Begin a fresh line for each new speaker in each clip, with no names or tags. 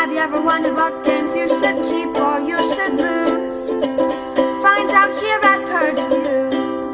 Have you ever wondered what games you should keep or you should lose? Find out here at Purge Reviews.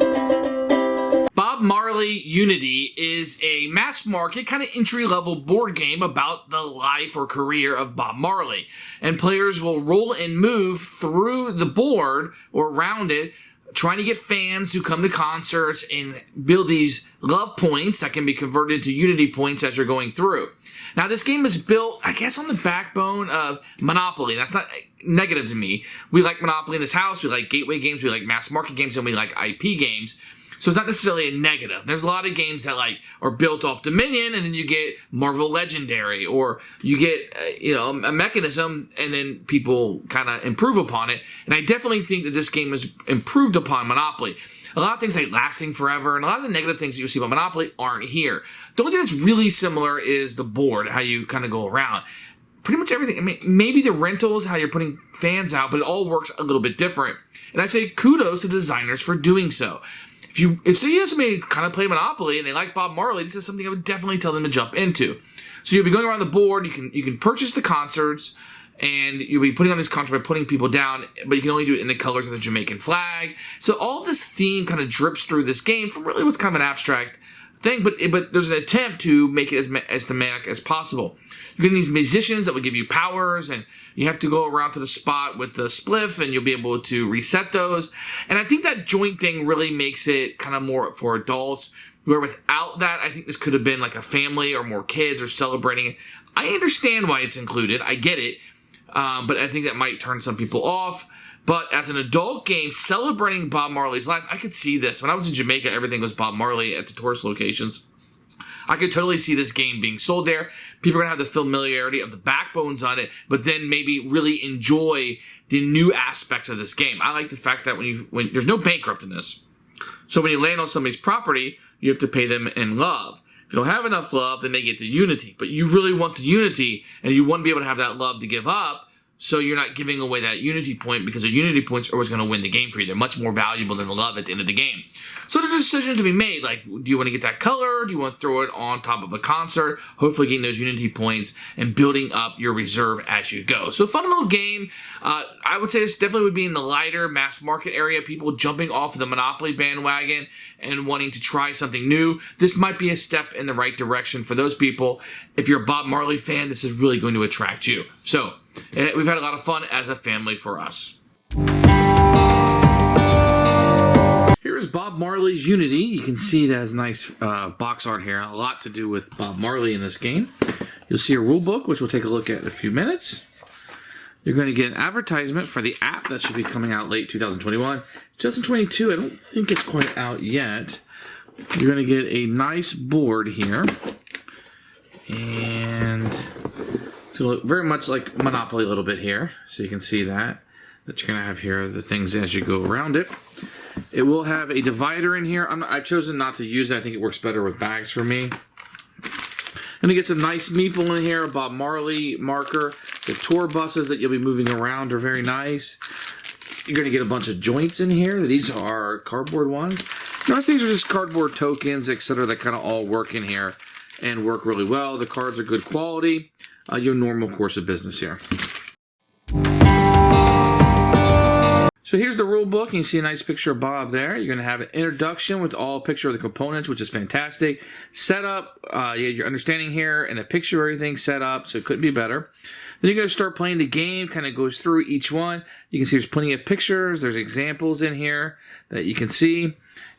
Bob Marley Unity is a mass market, kind of entry-level board game about the life or career of Bob Marley. And players will roll and move through the board or around it, trying to get fans to come to concerts and build these love points that can be converted to Unity points as you're going through. Now, this game is built, I guess, on the backbone of Monopoly. That's not negative to me. We like Monopoly in this house. We like gateway games. We like mass market games. And we like IP games. So it's not necessarily a negative. There's a lot of games that are built off Dominion, and then you get Marvel Legendary, or you get a mechanism, and then people kind of improve upon it. And I definitely think that this game is improved upon Monopoly. A lot of things like lasting forever, and a lot of the negative things that you see about Monopoly aren't here. The only thing that's really similar is the board, how you kind of go around. Pretty much everything. I mean, maybe the rentals, how you're putting fans out, but it all works a little bit different. And I say kudos to designers for doing so. If somebody kind of play Monopoly and they like Bob Marley, this is something I would definitely tell them to jump into. So you'll be going around the board. You can purchase the concerts, and you'll be putting on this concert by putting people down, but you can only do it in the colors of the Jamaican flag. So all this theme kind of drips through this game from really what's kind of an abstract thing, but there's an attempt to make it as thematic as possible. You get these musicians that will give you powers, and you have to go around to the spot with the spliff, and you'll be able to reset those. And I think that joint thing really makes it kind of more for adults, where without that, I think this could have been like a family or more kids or celebrating it. I understand why it's included. I get it. But I think that might turn some people off. But as an adult game celebrating Bob Marley's life, I could see this. When I was in Jamaica, everything was Bob Marley at the tourist locations. I could totally see this game being sold there. People are going to have the familiarity of the backbones on it, but then maybe really enjoy the new aspects of this game. I like the fact that when there's no bankrupt in this. So when you land on somebody's property, you have to pay them in love. If you don't have enough love, then they get the Unity. But you really want the Unity, and you want to be able to have that love to give up, so you're not giving away that Unity point, because the Unity points are always going to win the game for you. They're much more valuable than the love at the end of the game. So there's a decision to be made. Like, do you want to get that color? Do you want to throw it on top of a concert? Hopefully getting those Unity points and building up your reserve as you go. So fun little game. I would say this definitely would be in the lighter mass market area. People jumping off the Monopoly bandwagon and wanting to try something new. This might be a step in the right direction for those people. If you're a Bob Marley fan, this is really going to attract you. So we've had a lot of fun as a family for us. Here is Bob Marley's Unity. You can see that has nice box art here. A lot to do with Bob Marley in this game. You'll see a rule book, which we'll take a look at in a few minutes. You're going to get an advertisement for the app that should be coming out late 2021. 2022, I don't think it's quite out yet. You're going to get a nice board here. And it's going to look very much like Monopoly a little bit here. So you can see that you're going to have here the things as you go around it. It will have a divider in here. I've chosen not to use it. I think it works better with bags for me. And you get some nice meeple in here, a Bob Marley marker. The tour buses that you'll be moving around are very nice. You're going to get a bunch of joints in here. These are cardboard ones. Notice these are just cardboard tokens, etc. that kind of all work in here and work really well. The cards are good quality. Your normal course of business here. So here's the rule book. You see a nice picture of Bob there. You're going to have an introduction with all picture of the components, which is fantastic. Setup, your understanding here, and a picture of everything set up, so it couldn't be better. Then you're going to start playing the game, kind of goes through each one. You can see there's plenty of pictures. There's examples in here that you can see,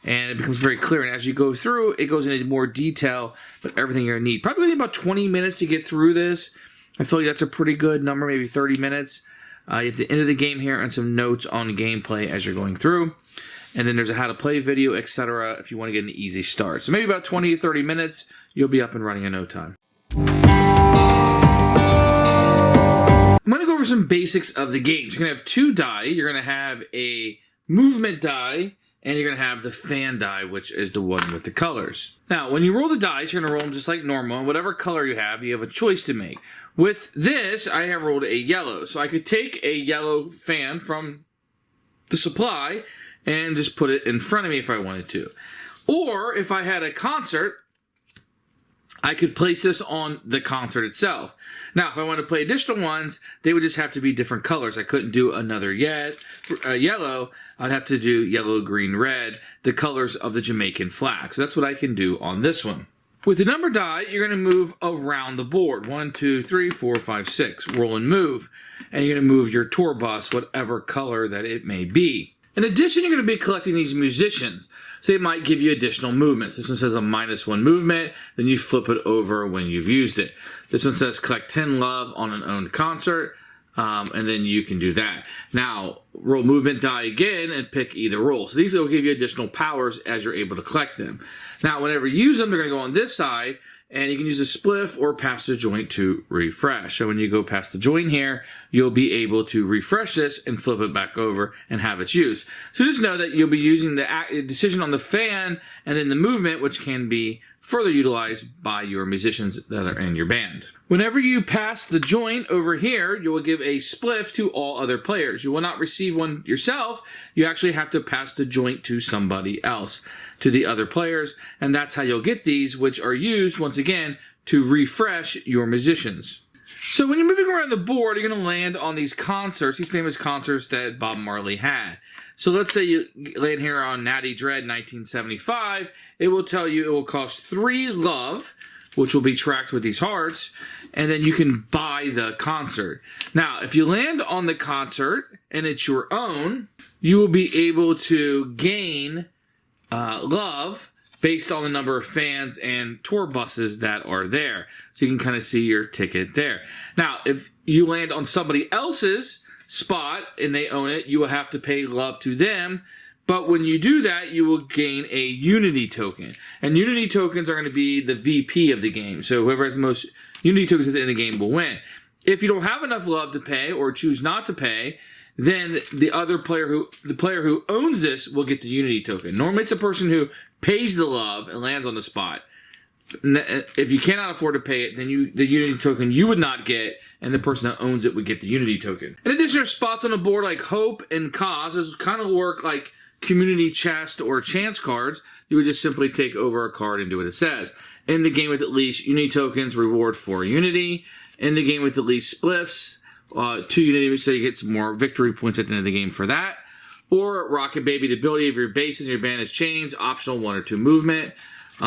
and it becomes very clear. And as you go through, it goes into more detail with everything you're going to need. Probably need about 20 minutes to get through this. I feel like that's a pretty good number, maybe 30 minutes. You have the end of the game here and some notes on gameplay as you're going through. And then there's a how to play video, etc. if you want to get an easy start. So maybe about 20 to 30 minutes, you'll be up and running in no time. I'm going to go over some basics of the game. So you're going to have two die. You're going to have a movement die, and you're going to have the fan die, which is the one with the colors. Now, when you roll the dice, you're going to roll them just like normal. And whatever color you have a choice to make. With this, I have rolled a yellow. So I could take a yellow fan from the supply and just put it in front of me if I wanted to. Or if I had a concert I could place this on the concert itself. Now, if I want to play additional ones, they would just have to be different colors. I couldn't do another yellow. I'd have to do yellow, green, red, the colors of the Jamaican flag. So that's what I can do on this one. With the number die, you're going to move around the board. 1, 2, 3, 4, 5, 6. Roll and move. And you're going to move your tour bus, whatever color that it may be. In addition, you're going to be collecting these musicians. So they might give you additional movements. This one says a -1 movement. Then you flip it over when you've used it. This one says collect 10 love on an owned concert. And then you can do that. Now, roll movement die again and pick either roll. So these will give you additional powers as you're able to collect them. Now, whenever you use them, they're going to go on this side. And you can use a spliff or pass the joint to refresh. So when you go past the joint here, you'll be able to refresh this and flip it back over and have its use. So just know that you'll be using the decision on the fan and then the movement, which can be further utilized by your musicians that are in your band. Whenever you pass the joint over here, you will give a spliff to all other players. You will not receive one yourself. You actually have to pass the joint to somebody else, to the other players, and that's how you'll get these, which are used, once again, to refresh your musicians. So when you're moving around the board, you're going to land on these concerts, these famous concerts that Bob Marley had. So let's say you land here on Natty Dread 1975. It will tell you it will cost 3 love, which will be tracked with these hearts, and then you can buy the concert. Now, if you land on the concert and it's your own, you will be able to gain love based on the number of fans and tour buses that are there. So you can kind of see your ticket there. Now, if you land on somebody else's spot and they own it, you will have to pay love to them. But when you do that, you will gain a Unity token. And Unity tokens are going to be the VP of the game. So whoever has the most Unity tokens at the end of the game will win. If you don't have enough love to pay or choose not to pay, then the player who owns this will get the Unity token. Normally it's the person who pays the love and lands on the spot. If you cannot afford to pay it, then the Unity token you would not get, and the person that owns it would get the Unity token. In addition, there's spots on the board like Hope and Cause. Those kind of work like community chest or chance cards. You would just simply take over a card and do what it says. In the game with at least Unity tokens, reward for Unity. In the game with at least spliffs, 2 Unity, so you get some more victory points at the end of the game for that. Or Rocket Baby, the ability of your bases and your band is changed, optional 1 or 2 movement.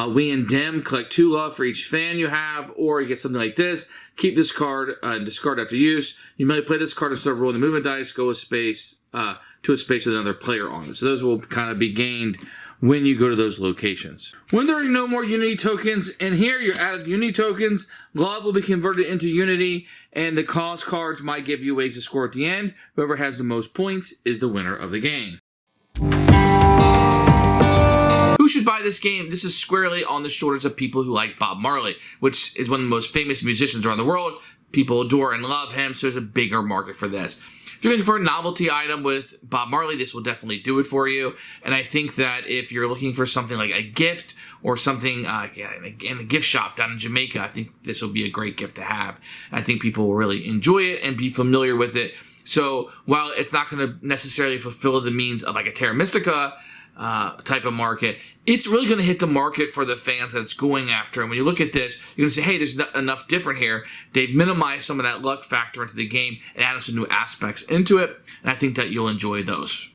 We and Dim, collect 2 love for each fan you have, or you get something like this. Keep this card and discard after use. You may play this card instead of rolling the movement dice, go a space to a space with another player on it. So those will kind of be gained when you go to those locations. When there are no more Unity tokens in here, you're out of Unity tokens. Love will be converted into Unity, and the cause cards might give you ways to score at the end. Whoever has the most points is the winner of the game. Who should buy this game? This is squarely on the shoulders of people who like Bob Marley, which is one of the most famous musicians around the world. People adore and love him, so there's a bigger market for this. If you're looking for a novelty item with Bob Marley, this will definitely do it for you. And I think that if you're looking for something like a gift or something in a gift shop down in Jamaica, I think this will be a great gift to have. I think people will really enjoy it and be familiar with it. So while it's not going to necessarily fulfill the means of like a Terra Mystica type of market, it's really going to hit the market for the fans that it's going after. And when you look at this, you're going to say, hey, there's not enough different here. They've minimized some of that luck factor into the game and added some new aspects into it. And I think that you'll enjoy those.